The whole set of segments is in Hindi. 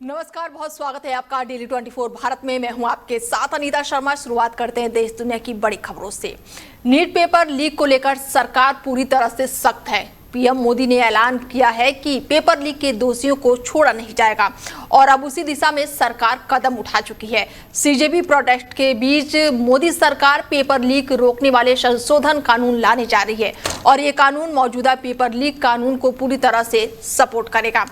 नमस्कार, बहुत स्वागत है आपका डेली 24 भारत में। मैं हूं आपके साथ अनीता शर्मा। शुरुआत करते हैं देश दुनिया की बड़ी खबरों से। नीट पेपर लीक को लेकर सरकार पूरी तरह से सख्त है। पीएम मोदी ने ऐलान किया है कि पेपर लीक के दोषियों को छोड़ा नहीं जाएगा और अब उसी दिशा में सरकार कदम उठा चुकी है। सीजेपी प्रोटेस्ट के बीच मोदी सरकार पेपर लीक रोकने वाले संशोधन कानून लाने जा रही है और ये कानून मौजूदा पेपर लीक कानून को पूरी तरह से सपोर्ट करेगा।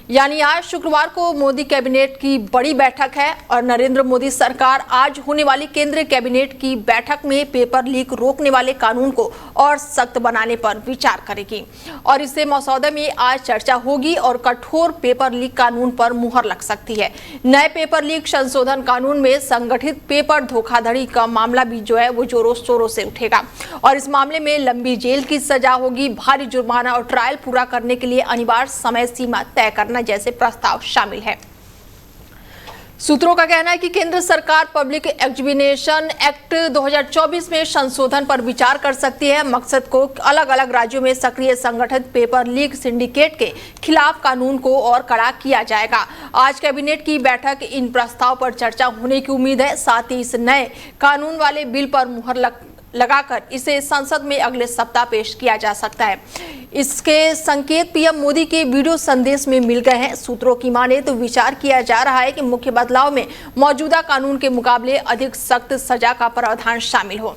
यानी आज शुक्रवार को मोदी कैबिनेट की बड़ी बैठक है और नरेंद्र मोदी सरकार आज होने वाली केंद्रीय कैबिनेट की बैठक में पेपर लीक रोकने वाले कानून को और सख्त बनाने पर विचार करेगी और इससे मसौदे में आज चर्चा होगी और कठोर पेपर लीक कानून पर मुहर लग सकती है। नए पेपर लीक संशोधन कानून में संगठित पेपर धोखाधड़ी का मामला भी जो है वो जोरों शोरों से उठेगा और इस मामले में लंबी जेल की सजा होगी, भारी जुर्माना और ट्रायल पूरा करने के लिए अनिवार्य समय सीमा तय करना जैसे प्रस्ताव शामिल है। सूत्रों का कहना है कि केंद्र सरकार पब्लिक एग्जामिनेशन एक्ट 2024 में संशोधन पर विचार कर सकती है। मकसद को अलग अलग राज्यों में सक्रिय संगठित पेपर लीक सिंडिकेट के खिलाफ कानून को और कड़ा किया जाएगा। आज कैबिनेट की बैठक इन प्रस्ताव पर चर्चा होने की उम्मीद है। साथ ही इस नए कानून वाले बिल पर मुहर लगाकर इसे संसद में अगले सप्ताह पेश किया जा सकता है। इसके संकेत पीएम मोदी के वीडियो संदेश में मिल गए हैं। सूत्रों की माने तो विचार किया जा रहा है कि मुख्य बदलाव में मौजूदा कानून के मुकाबले अधिक सख्त सजा का प्रावधान शामिल हो।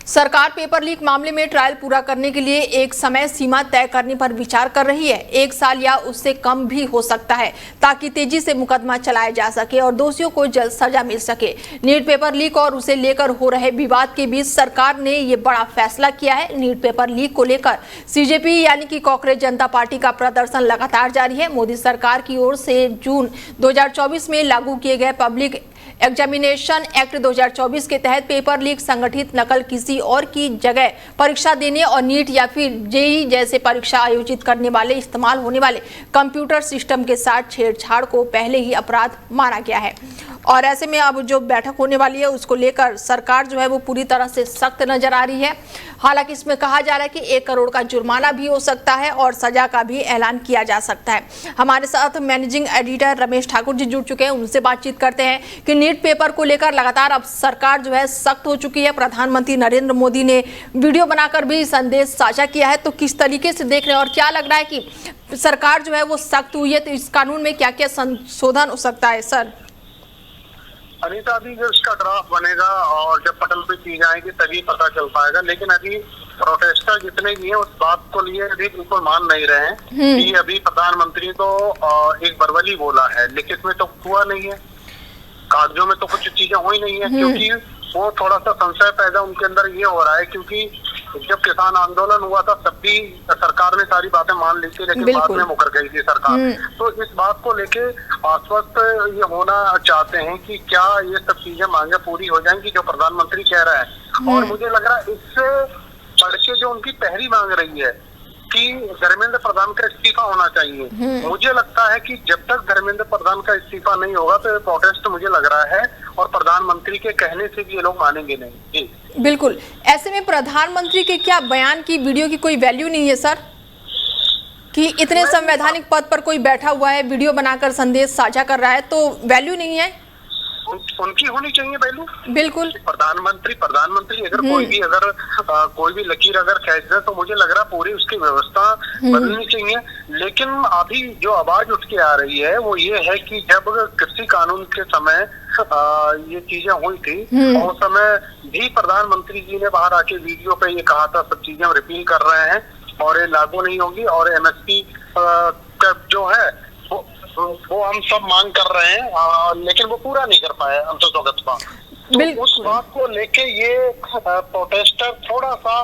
सरकार पेपर लीक मामले में ट्रायल पूरा करने के लिए एक समय सीमा तय करने पर विचार कर रही है। 1 साल या उससे कम भी हो सकता है ताकि तेजी से मुकदमा चलाया जा सके और दोषियों को जल्द सजा मिल सके। नीट पेपर लीक और उसे लेकर हो रहे विवाद के बीच सरकार ने ये बड़ा फैसला किया है। नीट पेपर लीक को लेकर सीजेपी यानी कि कांग्रेस जनता पार्टी का प्रदर्शन लगातार जारी है। मोदी सरकार की ओर से जून 2024 में लागू किए गए पब्लिक एग्जामिनेशन एक्ट 2024 के तहत पेपर लीक संगठित नकल किसी और की जगह परीक्षा देने और नीट या फिर जेईई जैसे परीक्षा आयोजित करने वाले इस्तेमाल होने वाले कंप्यूटर सिस्टम के साथ छेड़छाड़ को पहले ही अपराध माना गया है और ऐसे में अब जो बैठक होने वाली है उसको लेकर सरकार जो है वो पूरी तरह से सख्त नजर आ रही है। हालांकि इसमें कहा जा रहा है कि 1 करोड़ का जुर्माना भी हो सकता है और सजा का भी ऐलान किया जा सकता है। हमारे साथ मैनेजिंग एडिटर रमेश ठाकुर जी जुड़ चुके हैं, उनसे बातचीत करते हैं कि नीट पेपर को लेकर लगातार अब सरकार जो है सख्त हो चुकी है। प्रधानमंत्री नरेंद्र मोदी ने वीडियो बनाकर भी संदेश साझा किया है, तो किस तरीके से देख रहे हैं और क्या लग रहा है कि सरकार जो है वो सख्त हुई है तो इस कानून में क्या क्या संशोधन हो सकता है? सर अनीता, अभी जब इसका ड्राफ्ट बनेगा और जब पटल पे की जाएगी तभी पता चल पाएगा, लेकिन अभी प्रोटेस्टर जितने भी हैं उस बात को लिए अभी बिल्कुल मान नहीं रहे हैं कि अभी प्रधानमंत्री तो एक बरवली बोला है, लिखित में तो हुआ नहीं है, कागजों में तो कुछ चीजें हुई नहीं है, क्योंकि वो थोड़ा सा संशय पैदा उनके अंदर ये हो रहा है क्योंकि जब किसान आंदोलन हुआ था तब भी सरकार ने सारी बातें मान ली थी, लेकिन बाद में मुकर गई थी सरकार। तो इस बात को लेके आश्वस्त ये होना चाहते हैं कि क्या ये सब चीजें मांगे पूरी हो जाएंगी जो प्रधानमंत्री कह रहा है। और मुझे लग रहा है इससे बढ़ के जो उनकी पहली मांग रही है कि धर्मेंद्र प्रधान का इस्तीफा होना चाहिए, मुझे लगता है कि जब तक धर्मेंद्र प्रधान का इस्तीफा नहीं होगा तो ये प्रोटेस्ट मुझे लग रहा है और प्रधानमंत्री के कहने से भी ये लोग मानेंगे नहीं। जी बिल्कुल, ऐसे में प्रधानमंत्री के क्या बयान की वीडियो की कोई वैल्यू नहीं है सर, कि इतने संवैधानिक पद पर कोई बैठा हुआ है वीडियो बनाकर संदेश साझा कर रहा है तो वैल्यू नहीं है? उनकी होनी चाहिए वैल्यू। बिल्कुल, प्रधानमंत्री अगर कोई भी लकीर अगर खींच दे तो मुझे लग रहा पूरी उसकी व्यवस्था बदलनी चाहिए। लेकिन अभी जो आवाज उठ के आ रही है वो ये है कि जब कृषि कानून के समय ये चीजें हुई थी और उस समय भी प्रधानमंत्री जी ने बाहर आके वीडियो पे ये कहा था सब चीजें रिपील कर रहे हैं और ये लागू नहीं होगी और एमएसपी जो है वो हम सब मांग कर रहे हैं, लेकिन वो पूरा नहीं कर पाए अंततोगत्वा। तो उस बात को लेके ये प्रोटेस्टर थोड़ा सा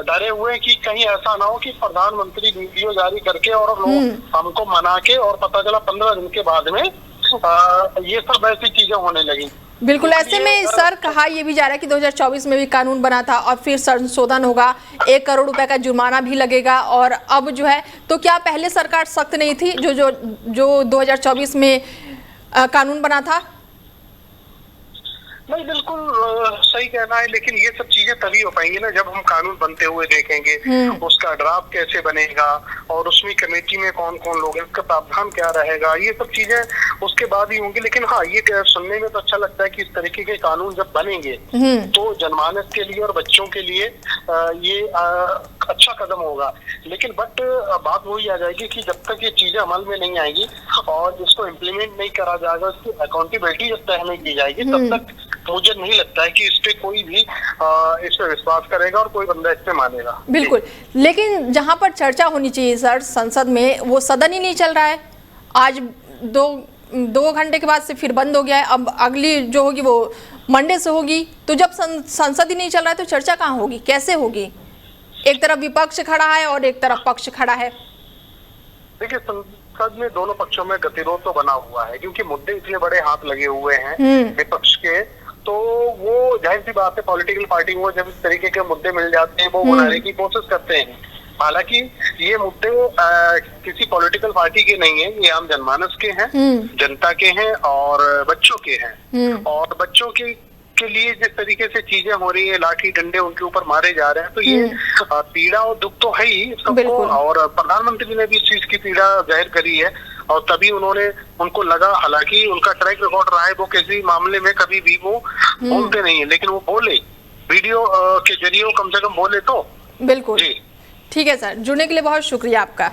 डरे हुए कि कहीं ऐसा ना हो कि प्रधानमंत्री वीडियो जारी करके और लोग हमको मना के और पता चला 15 दिन के बाद में ये सब ऐसी चीजें होने लगी। बिल्कुल, ऐसे में सर कहा यह भी जा रहा है कि 2024 में भी कानून बना था और फिर संशोधन होगा, 1 करोड़ रुपए का जुर्माना भी लगेगा और अब जो है तो क्या पहले सरकार सख्त नहीं थी जो 2024 में कानून बना था? नहीं, बिल्कुल सही कहना है, लेकिन ये सब चीजें तभी हो पाएंगी ना जब हम कानून बनते हुए देखेंगे, उसका ड्राफ्ट कैसे बनेगा और उसमें कमेटी में कौन कौन लोग हैं, उसका प्रावधान क्या रहेगा, ये सब चीजें उसके बाद ही होंगी। लेकिन हाँ, ये सुनने में तो अच्छा लगता है कि इस तरीके के कानून जब बनेंगे तो जनमानस के लिए और बच्चों के लिए ये अच्छा कदम होगा। लेकिन बट बात वही आ जाएगी कि जब तक ये चीजें अमल में नहीं आएगी और इसको इम्प्लीमेंट नहीं करा जाएगा, इसकी अकाउंटेबिलिटी जब तक नहीं की जाएगी, तब तक मुझे नहीं लगता है कि इस पे कोई भी इस पे विश्वास करेगा और कोई बंदा इस पे मानेगा। बिल्कुल, लेकिन जहां पर चर्चा होनी चाहिए सर संसद में, वो सदन ही नहीं चल रहा है। आज दो घंटे के बाद से फिर बंद हो गया है। अब अगली जो होगी वो मंडे से होगी। तो जब संसद ही नहीं चल रहा है तो चर्चा कहाँ होगी, कैसे होगी? एक तरफ विपक्ष खड़ा है और एक तरफ पक्ष खड़ा है। देखिए, संसद में दोनों पक्षों में गतिरोध तो बना हुआ है, क्योंकि मुद्दे इतने बड़े हाथ लगे हुए हैं विपक्ष के, तो वो जाहिर सी बात है पॉलिटिकल पार्टी को जब इस तरीके के मुद्दे मिल जाते हैं वो बनाने की कोशिश करते हैं। हालांकि ये मुद्दे किसी पॉलिटिकल पार्टी के नहीं है, ये आम जनमानस के हैं, जनता के हैं और बच्चों के हैं। और बच्चों के लिए जिस तरीके से चीजें हो रही है, लाठी डंडे उनके ऊपर मारे जा रहे हैं, तो ये पीड़ा और दुख तो है ही सबको। और प्रधानमंत्री ने भी इस चीज की पीड़ा जाहिर करी है और तभी उनको लगा, हालांकि उनका ट्रैक रिकॉर्ड रहा है, वो किसी मामले में कभी भी वो बोलते नहीं है, लेकिन वो बोले वीडियो के जरिए कम से कम बोले तो। बिल्कुल ठीक है सर, जुड़ने के लिए बहुत शुक्रिया आपका।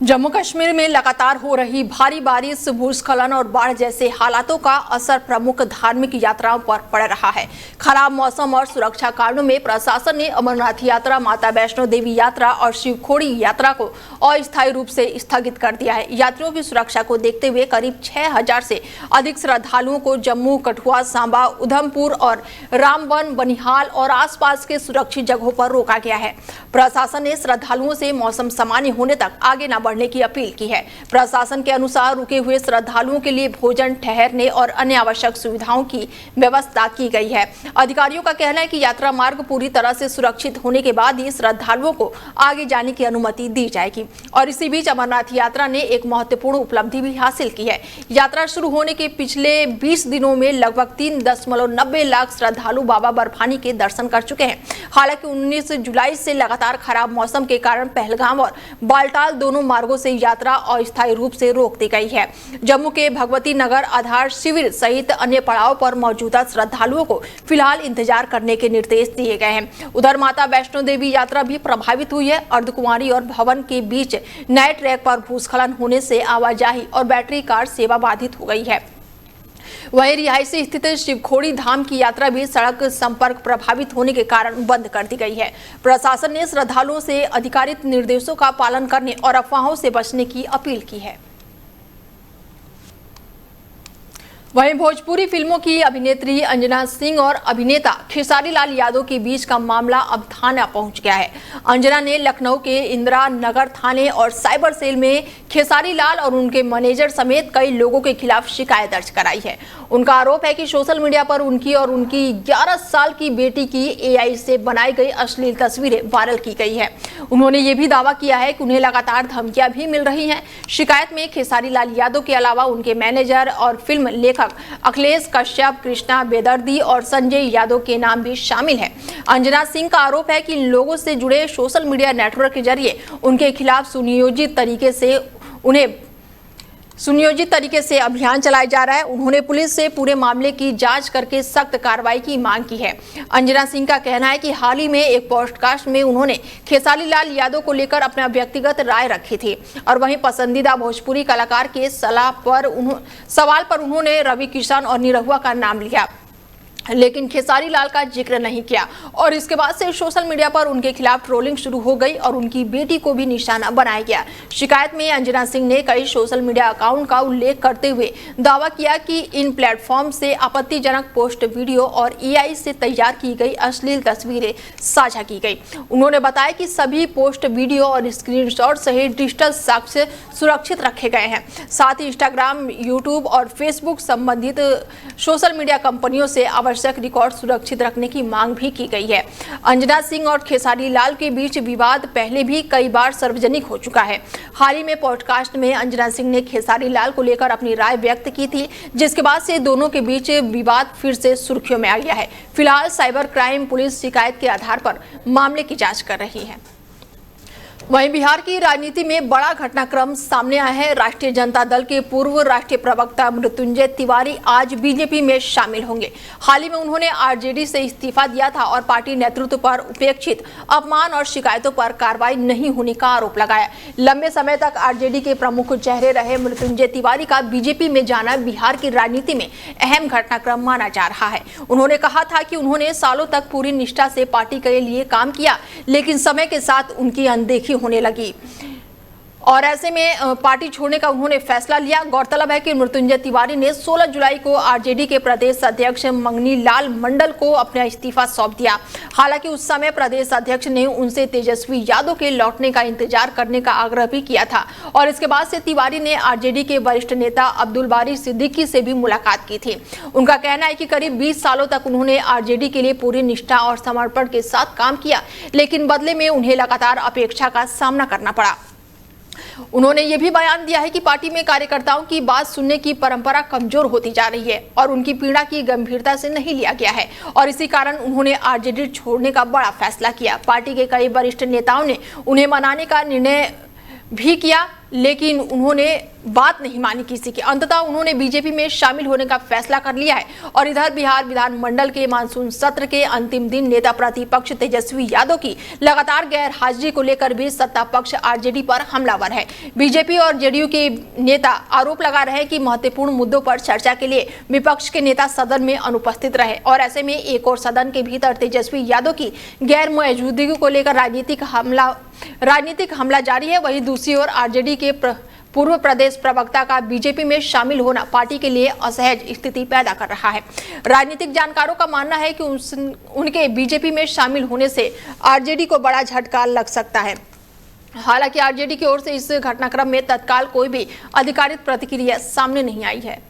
जम्मू कश्मीर में लगातार हो रही भारी बारिश, भूस्खलन और बाढ़ जैसे हालातों का असर प्रमुख धार्मिक यात्राओं पर पड़ रहा है। खराब मौसम और सुरक्षा कारणों में प्रशासन ने अमरनाथ यात्रा, माता वैष्णो देवी यात्रा और शिवखोड़ी यात्रा को अस्थायी रूप से स्थगित कर दिया है। यात्रियों की सुरक्षा को देखते हुए करीब 6000 से अधिक श्रद्धालुओं को जम्मू, कठुआ, सांबा, उधमपुर और रामबन, बनिहाल और आसपास के सुरक्षित जगहों पर रोका गया है। प्रशासन ने श्रद्धालुओं से मौसम सामान्य होने तक आगे न बढ़ने की अपील की है। प्रशासन के अनुसार रुके हुए श्रद्धालुओं के लिए भोजन, ठहरने और अन्य आवश्यक सुविधाओं की व्यवस्था की गई है। अधिकारियों का कहना है कि यात्रा मार्ग पूरी तरह से सुरक्षित होने के बाद ही श्रद्धालुओं को आगे जाने की अनुमति दी जाएगी। और इसी बीच अमरनाथ यात्रा ने एक महत्वपूर्ण उपलब्धि भी हासिल की है। यात्रा शुरू होने के पिछले 20 दिनों में लगभग 3.90 लाख श्रद्धालु बाबा बर्फानी के दर्शन कर चुके हैं। हालांकि 19 जुलाई से लगातार खराब मौसम के कारण पहलगाम और बालटाल दोनों मार्गों से यात्रा अस्थायी रूप से रोक दी गई है। जम्मू के भगवती नगर आधार शिविर सहित अन्य पड़ाव पर मौजूदा श्रद्धालुओं को फिलहाल इंतजार करने के निर्देश दिए गए हैं। उधर माता वैष्णो देवी यात्रा भी प्रभावित हुई है। अर्धकुंवारी और भवन के बीच नए ट्रैक पर भूस्खलन होने से आवाजाही और बैटरी कार सेवा बाधित हो गई है। वहीं रिहायशी स्थित शिवखोड़ी धाम की यात्रा भी सड़क संपर्क प्रभावित होने के कारण बंद कर दी गई है। प्रशासन ने श्रद्धालुओं से अधिकारित निर्देशों का पालन करने और अफवाहों से बचने की अपील की है। वहीं भोजपुरी फिल्मों की अभिनेत्री अंजना सिंह और अभिनेता खेसारी लाल यादव के बीच का मामला अब थाना पहुंच गया है। अंजना ने लखनऊ के इंदिरा नगर थाने और साइबर सेल में खेसारी लाल और उनके मैनेजर समेत कई लोगों के खिलाफ शिकायत दर्ज कराई है। उनका आरोप है कि सोशल मीडिया पर उनकी और उनकी 11 साल की बेटी की AI से बनाई गई अश्लील तस्वीरें वायरल की गई है। उन्होंने ये भी दावा किया है कि उन्हें लगातार धमकियां भी मिल रही हैं। शिकायत में खेसारी लाल यादव के अलावा उनके मैनेजर और फिल्म लेखक अखिलेश कश्यप, कृष्णा बेदर्दी और संजय यादव के नाम भी शामिल हैं। अंजना सिंह का आरोप है कि इन लोगों से जुड़े सोशल मीडिया नेटवर्क के जरिए उनके खिलाफ सुनियोजित तरीके से अभियान चलाया जा रहा है। उन्होंने पुलिस से पूरे मामले की जांच करके सख्त कार्रवाई की मांग की है। अंजना सिंह का कहना है कि हाल ही में एक पॉडकास्ट में उन्होंने खेसारी लाल यादव को लेकर अपना व्यक्तिगत राय रखी थी और वहीं पसंदीदा भोजपुरी कलाकार के सवाल पर उन्होंने रवि किशन और निरहुआ का नाम लिया, लेकिन खेसारी लाल का जिक्र नहीं किया। और इसके बाद से सोशल मीडिया पर उनके खिलाफ ट्रोलिंग शुरू हो गई और उनकी बेटी को भी निशाना बनाया गया। शिकायत में अंजना सिंह ने कई सोशल मीडिया अकाउंट का उल्लेख करते हुए दावा किया कि इन प्लेटफॉर्म से आपत्तिजनक पोस्ट, वीडियो और AI से तैयार की गई अश्लील तस्वीरें साझा की गई। उन्होंने बताया कि सभी पोस्ट, वीडियो और स्क्रीनशॉट सहित डिजिटल साक्ष्य सुरक्षित रखे गए हैं। साथ ही इंस्टाग्राम, यूट्यूब और फेसबुक संबंधित सोशल मीडिया कंपनियों से आवश्यक आवश्यक रिकॉर्ड सुरक्षित रखने की मांग भी की गई है। अंजना सिंह और खेसारी लाल के बीच विवाद पहले भी कई बार सार्वजनिक हो चुका है। हाल ही में पॉडकास्ट में अंजना सिंह ने खेसारी लाल को लेकर अपनी राय व्यक्त की थी, जिसके बाद से दोनों के बीच विवाद फिर से सुर्खियों में आ गया है। फिलहाल साइबर क्राइम पुलिस शिकायत के आधार पर मामले की जांच कर रही है। वहीं बिहार की राजनीति में बड़ा घटनाक्रम सामने आया है। राष्ट्रीय जनता दल के पूर्व राष्ट्रीय प्रवक्ता मृत्युंजय तिवारी आज बीजेपी में शामिल होंगे। हाल ही में उन्होंने आरजेडी से इस्तीफा दिया था और पार्टी नेतृत्व पर उपेक्षित, अपमान और शिकायतों पर कार्रवाई नहीं होने का आरोप लगाया। लंबे समय तक आरजेडी के प्रमुख चेहरे रहे मृत्युंजय तिवारी का बीजेपी में जाना बिहार की राजनीति में अहम घटनाक्रम माना जा रहा है। उन्होंने कहा था कि उन्होंने सालों तक पूरी निष्ठा से पार्टी के लिए काम किया, लेकिन समय के साथ उनकी अनदेखी होने लगी और ऐसे में पार्टी छोड़ने का उन्होंने फैसला लिया। गौरतलब है कि मृत्युंजय तिवारी ने 16 जुलाई को आरजेडी के प्रदेश अध्यक्ष मंगनी लाल मंडल को अपना इस्तीफा सौंप दिया। हालांकि उस समय प्रदेश अध्यक्ष ने उनसे तेजस्वी यादव के लौटने का इंतजार करने का आग्रह भी किया था और इसके बाद से तिवारी ने आरजेडी के वरिष्ठ नेता अब्दुल बारी सिद्दीकी से भी मुलाकात की थी। उनका कहना है कि करीब 20 सालों तक उन्होंने आरजेडी के लिए पूरी निष्ठा और समर्पण के साथ काम किया, लेकिन बदले में उन्हें लगातार अपेक्षा का सामना करना पड़ा। उन्होंने ये भी बयान दिया है कि पार्टी में कार्यकर्ताओं की बात सुनने की परंपरा कमजोर होती जा रही है और उनकी पीड़ा की गंभीरता से नहीं लिया गया है और इसी कारण उन्होंने आरजेडी छोड़ने का बड़ा फैसला किया। पार्टी के कई वरिष्ठ नेताओं ने उन्हें मनाने का निर्णय भी किया, लेकिन उन्होंने बात नहीं मानी किसी की। अंततः उन्होंने बीजेपी में शामिल होने का फैसला कर लिया है और इधर बिहार विधानमंडल के मानसून सत्र के अंतिम दिन नेता प्रतिपक्ष तेजस्वी यादव की लगातार गैर हाजिरी को लेकर भी सत्ता पक्ष आरजेडी पर हमलावर है। बीजेपी और जेडीयू के नेता आरोप लगा रहे हैं कि महत्वपूर्ण मुद्दों पर चर्चा के लिए विपक्ष के नेता सदन में अनुपस्थित रहे और ऐसे में एक और सदन के भीतर तेजस्वी यादव की गैर मौजूदगी को लेकर राजनीतिक हमला जारी है। वहीं दूसरी ओर आरजेडी के पूर्व प्रदेश प्रवक्ता का बीजेपी में शामिल होना पार्टी के लिए असहज स्थिति पैदा कर रहा है। राजनीतिक जानकारों का मानना है कि उनके बीजेपी में शामिल होने से आरजेडी को बड़ा झटका लग सकता है। हालांकि आरजेडी की ओर से इस घटनाक्रम में तत्काल कोई भी आधिकारिक प्रतिक्रिया सामने नहीं आई है।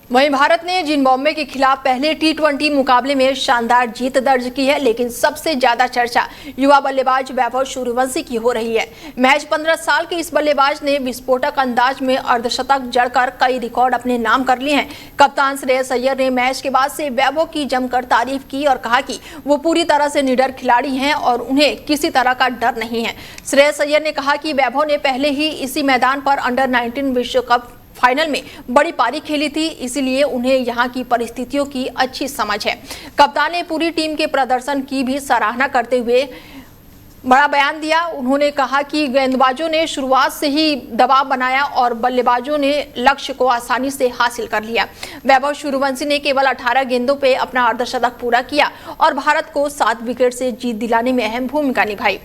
वहीं भारत ने जिम्बाब्वे के खिलाफ पहले टी20 मुकाबले में शानदार जीत दर्ज की है, लेकिन सबसे ज्यादा चर्चा युवा बल्लेबाज वैभव सूर्यवंशी की हो रही है। महज 15 साल के इस बल्लेबाज ने विस्फोटक अंदाज में अर्धशतक जड़कर कई रिकॉर्ड अपने नाम कर लिए हैं। कप्तान श्रेयस अय्यर ने मैच के बाद से वैभव की जमकर तारीफ की और कहा कि वो पूरी तरह से निडर खिलाड़ी हैं और उन्हें किसी तरह का डर नहीं है। श्रेयस अय्यर ने कहा कि वैभव ने पहले ही इसी मैदान पर अंडर-19 विश्व कप फाइनल में बड़ी पारी खेली थी, इसीलिए उन्हें यहां की परिस्थितियों की अच्छी समझ है। कप्तान ने पूरी टीम के प्रदर्शन की भी सराहना करते हुए बड़ा बयान दिया। उन्होंने कहा कि गेंदबाजों ने शुरुआत से ही दबाव बनाया और बल्लेबाजों ने लक्ष्य को आसानी से हासिल कर लिया। वैभव सूर्यवंशी ने केवल 18 गेंदों पे अपना अर्धशतक पूरा किया और भारत को 7 विकेट से जीत दिलाने में अहम भूमिका निभाई।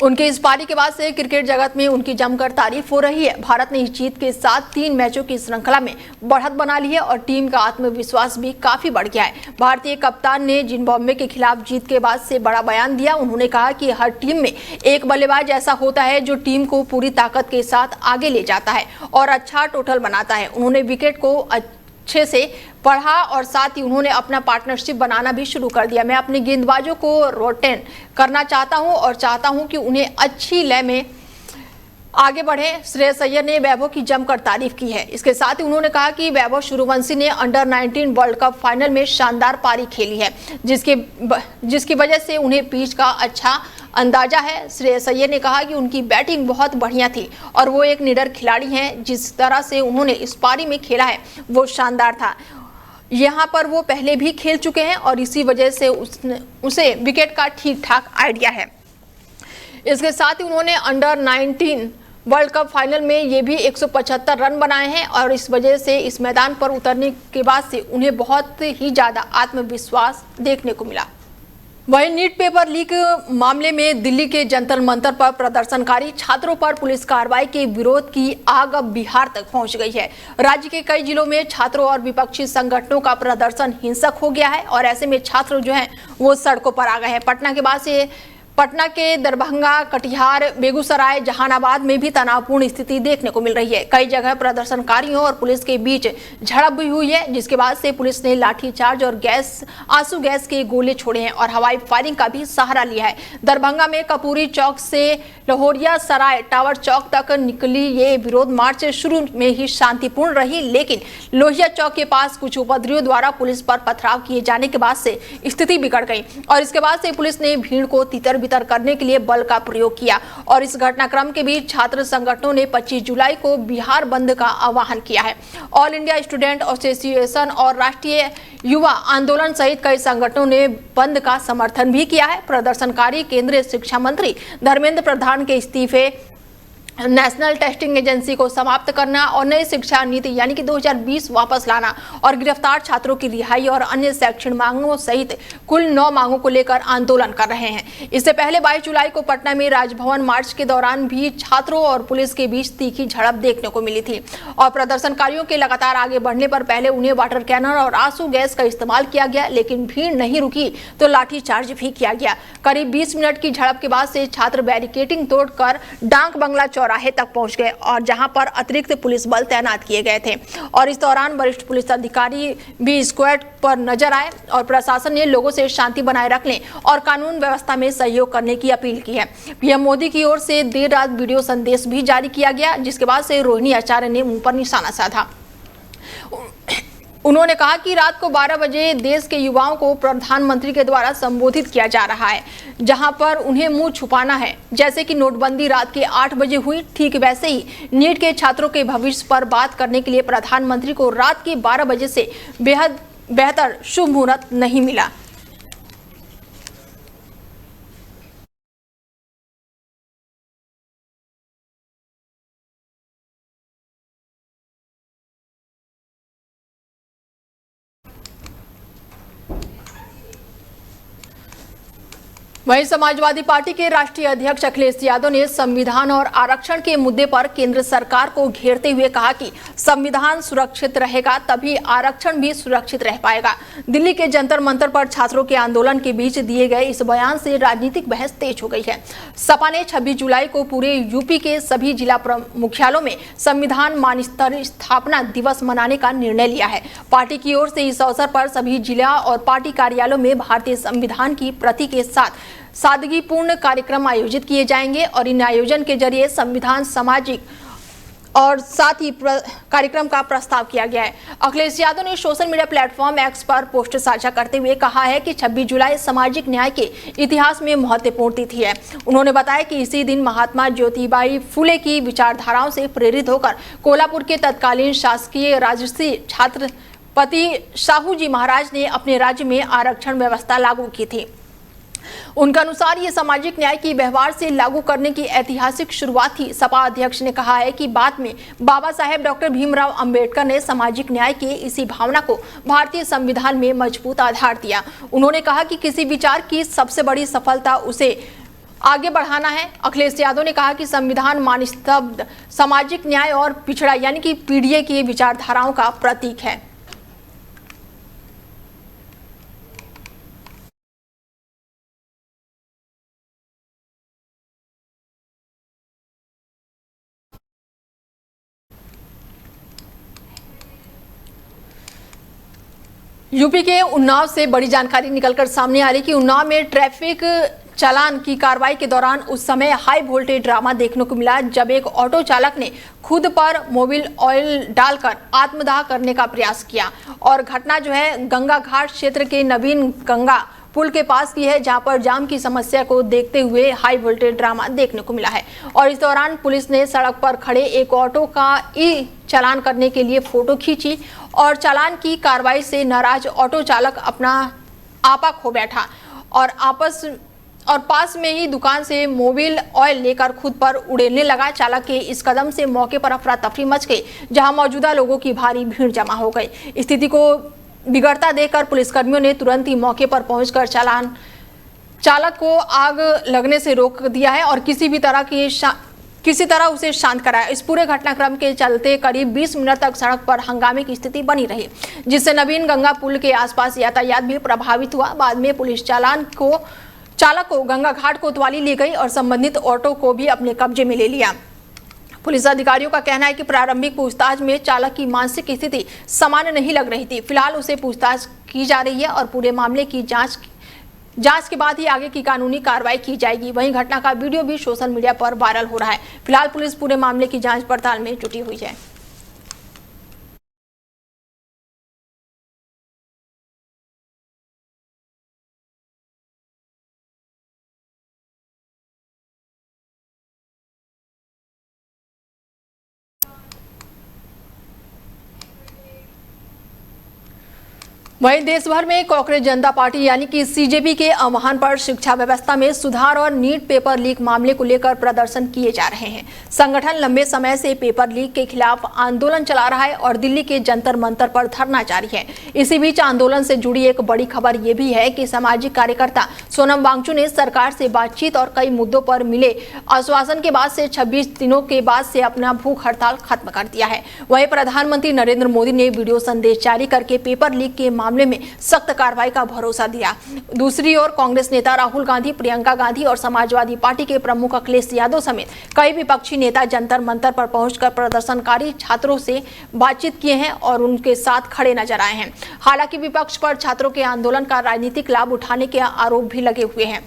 उनके इस पारी के बाद से क्रिकेट जगत में उनकी जमकर तारीफ हो रही है। भारत ने इस जीत के साथ 3 मैचों की श्रृंखला में बढ़त बना ली है और टीम का आत्मविश्वास भी काफी बढ़ गया है। भारतीय कप्तान ने जिम्बाब्वे के खिलाफ जीत के बाद से बड़ा बयान दिया। उन्होंने कहा कि हर टीम में एक बल्लेबाज ऐसा होता है जो टीम को पूरी ताकत के साथ आगे ले जाता है और अच्छा टोटल बनाता है। उन्होंने विकेट को अच्छे से पढ़ा और साथ ही उन्होंने अपना पार्टनरशिप बनाना भी शुरू कर दिया। मैं अपने गेंदबाजों को रोटेट करना चाहता हूं और चाहता हूं कि उन्हें अच्छी लय में आगे बढ़े। श्रेयस अय्यर ने वैभव की जमकर तारीफ की है। इसके साथ ही उन्होंने कहा कि वैभव सूर्यवंशी ने अंडर-19 वर्ल्ड कप फाइनल में शानदार पारी खेली है, जिसकी वजह से उन्हें पिच का अच्छा अंदाजा है। श्रेयस अय्यर ने कहा कि उनकी बैटिंग बहुत बढ़िया थी और वो एक निडर खिलाड़ी हैं। जिस तरह से उन्होंने इस पारी में खेला है वो शानदार था। यहाँ पर वो पहले भी खेल चुके हैं और इसी वजह से उसे विकेट का ठीक ठाक आइडिया है। इसके साथ ही उन्होंने अंडर-19 वर्ल्ड कप फाइनल में ये भी 175 रन बनाए हैं और इस वजह से इस मैदान पर उतरने के बाद से उन्हें बहुत ही ज़्यादा आत्मविश्वास देखने को मिला। वहीं नीट पेपर लीक मामले में दिल्ली के जंतर मंतर पर प्रदर्शनकारी छात्रों पर पुलिस कार्रवाई के विरोध की आग अब बिहार तक पहुंच गई है। राज्य के कई जिलों में छात्रों और विपक्षी संगठनों का प्रदर्शन हिंसक हो गया है और ऐसे में छात्र जो हैं वो सड़कों पर आ गए हैं। पटना के दरभंगा, कटिहार, बेगूसराय, जहानाबाद में भी तनावपूर्ण स्थिति देखने को मिल रही है। कई जगह प्रदर्शनकारियों और पुलिस के बीच झड़प भी हुई है, जिसके बाद से पुलिस ने लाठीचार्ज और आंसू गैस के गोले छोड़े हैं और हवाई फायरिंग का भी सहारा लिया है। दरभंगा में कपूरी चौक से लहोरिया सराय टावर चौक तक निकली ये विरोध मार्च शुरू में ही शांतिपूर्ण रही, लेकिन लोहिया चौक के पास कुछ उपद्रवियों द्वारा पुलिस पर पथराव किए जाने के बाद से स्थिति बिगड़ गई और इसके बाद से पुलिस ने भीड़ को तितर बितर करने के लिए बल का प्रयोग किया। और इस घटनाक्रम के बीच छात्र संगठनों ने 25 जुलाई को बिहार बंद का आह्वान किया है। ऑल इंडिया स्टूडेंट एसोसिएशन और राष्ट्रीय युवा आंदोलन सहित कई संगठनों ने बंद का समर्थन भी किया है। प्रदर्शनकारी केंद्रीय शिक्षा मंत्री धर्मेंद्र प्रधान के इस्तीफे, नेशनल टेस्टिंग एजेंसी को समाप्त करना और नई शिक्षा नीति यानी कि 2020 वापस लाना और गिरफ्तार छात्रों की रिहाई और अन्य शैक्षणिक मांगों सहित कुल 9 मांगों को लेकर आंदोलन कर रहे हैं। इससे पहले 22 जुलाई को पटना में राजभवन मार्च के दौरान भी छात्रों और पुलिस के बीच तीखी झड़प देखने को मिली थी और प्रदर्शनकारियों के लगातार आगे बढ़ने पर पहले उन्हें वाटर कैनन और आंसू गैस का इस्तेमाल किया गया, लेकिन भीड़ नहीं रुकी तो लाठीचार्ज भी किया गया। करीब 20 मिनट की झड़प के बाद से छात्र बैरिकेडिंग तोड़कर डाक बंगला चौराहे तक पहुंच गए और जहां पर अतिरिक्त पुलिस बल तैनात किए गए थे और इस दौरान वरिष्ठ पुलिस अधिकारी भी स्क्वाड पर नजर आए और प्रशासन ने लोगों से शांति बनाए रखने और कानून व्यवस्था में सहयोग करने की अपील की है। पीएम मोदी की ओर से देर रात वीडियो संदेश भी जारी किया गया, जिसके बाद से रोहिणी आचार्य ने मुंह पर निशाना साधा। उन्होंने कहा कि रात को 12 बजे देश के युवाओं को प्रधानमंत्री के द्वारा संबोधित किया जा रहा है, जहां पर उन्हें मुंह छुपाना है। जैसे कि नोटबंदी रात के 8 बजे हुई, ठीक वैसे ही नीट के छात्रों के भविष्य पर बात करने के लिए प्रधानमंत्री को रात के 12 बजे से बेहद बेहतर शुभ मुहूर्त नहीं मिला। वहीं समाजवादी पार्टी के राष्ट्रीय अध्यक्ष अखिलेश यादव ने संविधान और आरक्षण के मुद्दे पर केंद्र सरकार को घेरते हुए कहा कि संविधान सुरक्षित रहेगा तभी आरक्षण भी सुरक्षित रह पाएगा। दिल्ली के जंतर मंतर पर छात्रों के आंदोलन के बीच दिए गए इस बयान से राजनीतिक बहस तेज हो गई है। सपा ने 26 जुलाई को पूरे यूपी के सभी जिला मुख्यालयों में संविधान मानस्तर स्थापना दिवस मनाने का निर्णय लिया है। पार्टी की ओर से इस अवसर पर सभी जिला और पार्टी कार्यालयों में भारतीय संविधान की प्रति के साथ सादगीपूर्ण कार्यक्रम आयोजित किए जाएंगे और इन आयोजन के जरिए संविधान सामाजिक और साथ ही कार्यक्रम का प्रस्ताव किया गया है। अखिलेश यादव ने सोशल मीडिया प्लेटफॉर्म एक्स पर पोस्ट साझा करते हुए कहा है कि 26 जुलाई सामाजिक न्याय के इतिहास में महत्वपूर्ण तिथि है। उन्होंने बताया कि इसी दिन महात्मा ज्योतिबाई फुले की विचारधाराओं से प्रेरित होकर कोल्हापुर के तत्कालीन शासकीय राजर्षि छत्रपति शाहू जी महाराज ने अपने राज्य में आरक्षण व्यवस्था लागू की थी। उनका अनुसार ये सामाजिक न्याय की व्यवहार से लागू करने की ऐतिहासिक शुरुआत थी। सपा अध्यक्ष ने कहा है कि बाद में बाबा साहेब डॉक्टर भीमराव अंबेडकर ने सामाजिक न्याय के इसी भावना को भारतीय संविधान में मजबूत आधार दिया। उन्होंने कहा कि किसी विचार की सबसे बड़ी सफलता उसे आगे बढ़ाना है। अखिलेश यादव ने कहा कि संविधान मानस्तब्ध सामाजिक न्याय और पिछड़ा यानी कि पीढ़ी की विचारधाराओं का प्रतीक है। यूपी के उन्नाव से बड़ी जानकारी निकलकर सामने आ रही कि उन्नाव में ट्रैफिक चालान की कार्रवाई के दौरान उस समय हाई वोल्टेज ड्रामा देखने को मिला जब एक ऑटो चालक ने खुद पर मोबिल ऑयल डालकर आत्मदाह करने का प्रयास किया और घटना जो है गंगा घाट क्षेत्र के नवीन गंगा पुल के पास की है, जहां पर जाम की समस्या को देखते हुए हाई वोल्टेज ड्रामा देखने को मिला है। और इस दौरान पुलिस ने सड़क पर खड़े एक ऑटो का ई चालान करने के लिए फोटो खींची और चालान की कार्रवाई से नाराज ऑटो चालक अपना आपा खो बैठा और पास में ही दुकान से मोबिल ऑयल लेकर खुद पर उड़ेलने लगा। चालक के इस कदम से मौके पर अफरा तफरी मच गई, जहां मौजूदा लोगों की भारी भीड़ जमा हो गई। स्थिति को बिगड़ता देखकर पुलिसकर्मियों ने तुरंत ही मौके पर पहुंचकर चालान चालक को आग लगने से रोक दिया है और किसी तरह उसे शांत कराया। इस पूरे घटनाक्रम के चलते करीब 20 मिनट तक सड़क पर हंगामे की स्थिति बनी रही, जिससे नवीन गंगा पुल के आसपास यातायात भी प्रभावित हुआ। बाद में पुलिस चालक को गंगा घाट कोतवाली ले गई और संबंधित ऑटो को भी अपने कब्जे में ले लिया। पुलिस अधिकारियों का कहना है कि प्रारंभिक पूछताछ में चालक की मानसिक स्थिति सामान्य नहीं लग रही थी। फिलहाल उसे पूछताछ की जा रही है और पूरे मामले की जांच के बाद ही आगे की कानूनी कार्रवाई की जाएगी। वहीं घटना का वीडियो भी सोशल मीडिया पर वायरल हो रहा है। फिलहाल पुलिस पूरे मामले की जांच पड़ताल में जुटी हुई है। वहीं देश भर में कांग्रेस जनता पार्टी यानी कि सीजेपी के आह्वान पर शिक्षा व्यवस्था में सुधार और नीट पेपर लीक मामले को लेकर प्रदर्शन किए जा रहे हैं। संगठन लंबे समय से पेपर लीक के खिलाफ आंदोलन चला रहा है और दिल्ली के जंतर मंतर पर धरना जारी है। इसी बीच आंदोलन से जुड़ी एक बड़ी खबर ये भी है कि सामाजिक कार्यकर्ता सोनम वांगचुक ने सरकार से बातचीत और कई मुद्दों पर मिले आश्वासन के बाद से 26 दिनों के बाद से अपना भूख हड़ताल खत्म कर दिया है। वहीं प्रधानमंत्री नरेंद्र मोदी ने वीडियो संदेश जारी करके पेपर लीक के मामले में सख्त कार्रवाई का भरोसा दिया। दूसरी ओर कांग्रेस नेता राहुल गांधी, प्रियंका गांधी और समाजवादी पार्टी के प्रमुख अखिलेश यादव समेत कई विपक्षी नेता जंतर मंतर पर पहुंचकर प्रदर्शनकारी छात्रों से बातचीत किए हैं और उनके साथ खड़े नजर आए हैं। हालांकि विपक्ष पर छात्रों के आंदोलन का राजनीतिक लाभ उठाने के आरोप भी लगे हुए हैं,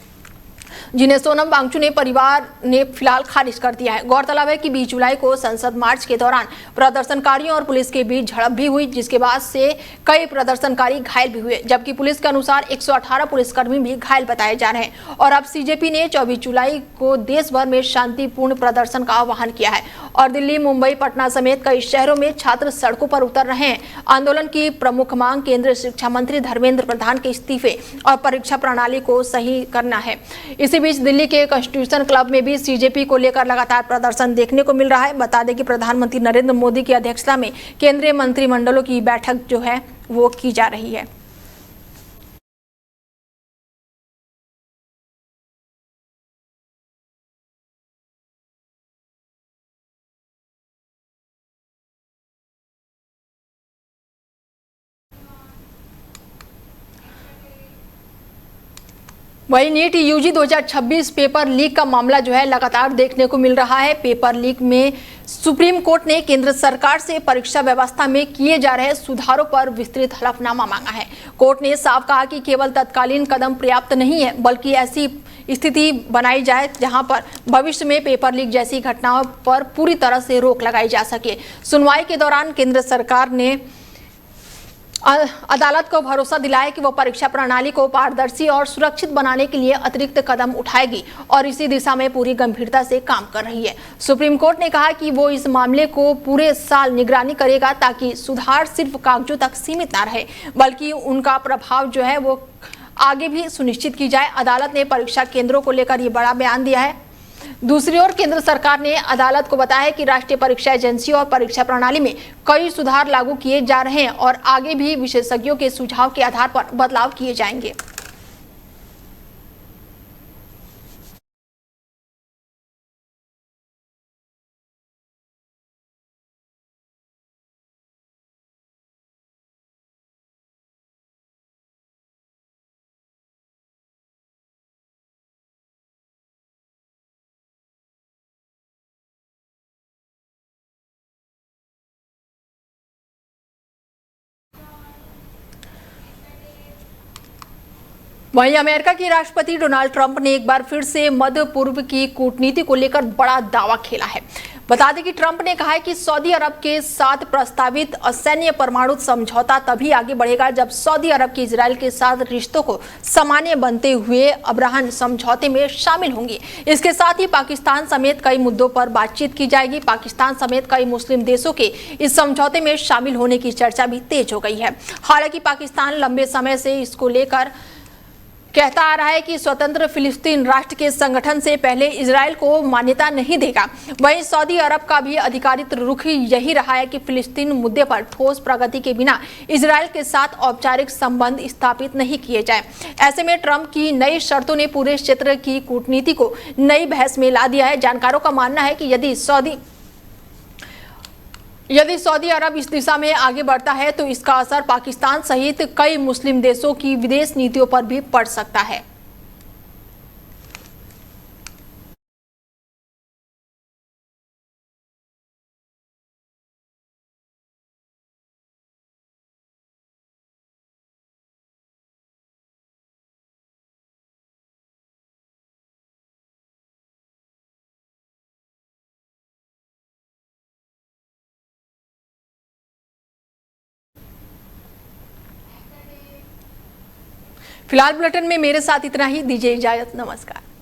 जिन्हें सोनम वांगचुक ने परिवार ने फिलहाल खारिज कर दिया है। गौरतलब है कि 20 जुलाई को संसद मार्च के दौरान प्रदर्शनकारियों और पुलिस के बीच झड़प भी हुई, जिसके बाद से कई प्रदर्शनकारी घायल भी हुए, जबकि पुलिस के अनुसार 118 पुलिसकर्मी भी घायल बताए जा रहे हैं। और अब सीजेपी ने 24 जुलाई को देश भर में शांतिपूर्ण प्रदर्शन का आह्वान किया है और दिल्ली, मुंबई, पटना समेत कई शहरों में छात्र सड़कों पर उतर रहे हैं। आंदोलन की प्रमुख मांग केंद्रीय शिक्षा मंत्री धर्मेंद्र प्रधान के इस्तीफे और परीक्षा प्रणाली को सही करना है। इसी बीच दिल्ली के कॉन्स्टिट्यूशन क्लब में भी सीजेपी को लेकर लगातार प्रदर्शन देखने को मिल रहा है। बता दें कि प्रधानमंत्री नरेंद्र मोदी की अध्यक्षता में केंद्रीय मंत्रिमंडलों की बैठक जो है वो की जा रही है। वही नीट यूजी 2026 पेपर लीक का मामला जो है लगातार देखने को मिल रहा है। पेपर लीक में सुप्रीम कोर्ट ने केंद्र सरकार से परीक्षा व्यवस्था में किए जा रहे सुधारों पर विस्तृत हलफनामा मांगा है। कोर्ट ने साफ कहा कि केवल तत्कालीन कदम पर्याप्त नहीं है, बल्कि ऐसी स्थिति बनाई जाए जहां पर भविष्य में पेपर लीक जैसी घटनाओं पर पूरी तरह से रोक लगाई जा सके। सुनवाई के दौरान केंद्र सरकार ने अदालत को भरोसा दिलाया कि वो परीक्षा प्रणाली को पारदर्शी और सुरक्षित बनाने के लिए अतिरिक्त कदम उठाएगी और इसी दिशा में पूरी गंभीरता से काम कर रही है। सुप्रीम कोर्ट ने कहा कि वो इस मामले को पूरे साल निगरानी करेगा ताकि सुधार सिर्फ कागजों तक सीमित ना रहे, बल्कि उनका प्रभाव जो है वो आगे भी सुनिश्चित की जाए। अदालत ने परीक्षा केंद्रों को लेकर ये बड़ा बयान दिया है। दूसरी ओर केंद्र सरकार ने अदालत को बताया कि राष्ट्रीय परीक्षा एजेंसी और परीक्षा प्रणाली में कई सुधार लागू किए जा रहे हैं और आगे भी विशेषज्ञों के सुझाव के आधार पर बदलाव किए जाएंगे। वहीं अमेरिका के राष्ट्रपति डोनाल्ड ट्रंप ने एक बार फिर से मध्य पूर्व की कूटनीति को लेकर बड़ा दावा खेला है। बता दें कि ट्रंप ने कहा है कि सऊदी अरब के साथ प्रस्तावित असैन्य परमाणु समझौता तभी आगे बढ़ेगा जब सऊदी अरब के इजराइल के साथ रिश्तों को सामान्य बनते हुए अब्राहम समझौते में शामिल होंगे। इसके साथ ही पाकिस्तान समेत कई मुद्दों पर बातचीत की जाएगी। पाकिस्तान समेत कई मुस्लिम देशों के इस समझौते में शामिल होने की चर्चा भी तेज हो गई है। हालांकि पाकिस्तान लंबे समय से इसको लेकर कहता आ रहा है कि स्वतंत्र फिलिस्तीन राष्ट्र के संगठन से पहले इजराइल को मान्यता नहीं देगा। वहीं सऊदी अरब का भी आधिकारिक रुख यही रहा है कि फिलिस्तीन मुद्दे पर ठोस प्रगति के बिना इजराइल के साथ औपचारिक संबंध स्थापित नहीं किए जाए। ऐसे में ट्रंप की नई शर्तों ने पूरे क्षेत्र की कूटनीति को नई बहस में ला दिया है। जानकारों का मानना है कि यदि सऊदी अरब इस दिशा में आगे बढ़ता है तो इसका असर पाकिस्तान सहित कई मुस्लिम देशों की विदेश नीतियों पर भी पड़ सकता है। फिलहाल बुलेटिन में मेरे साथ इतना ही। दीजिए इजाजत। नमस्कार।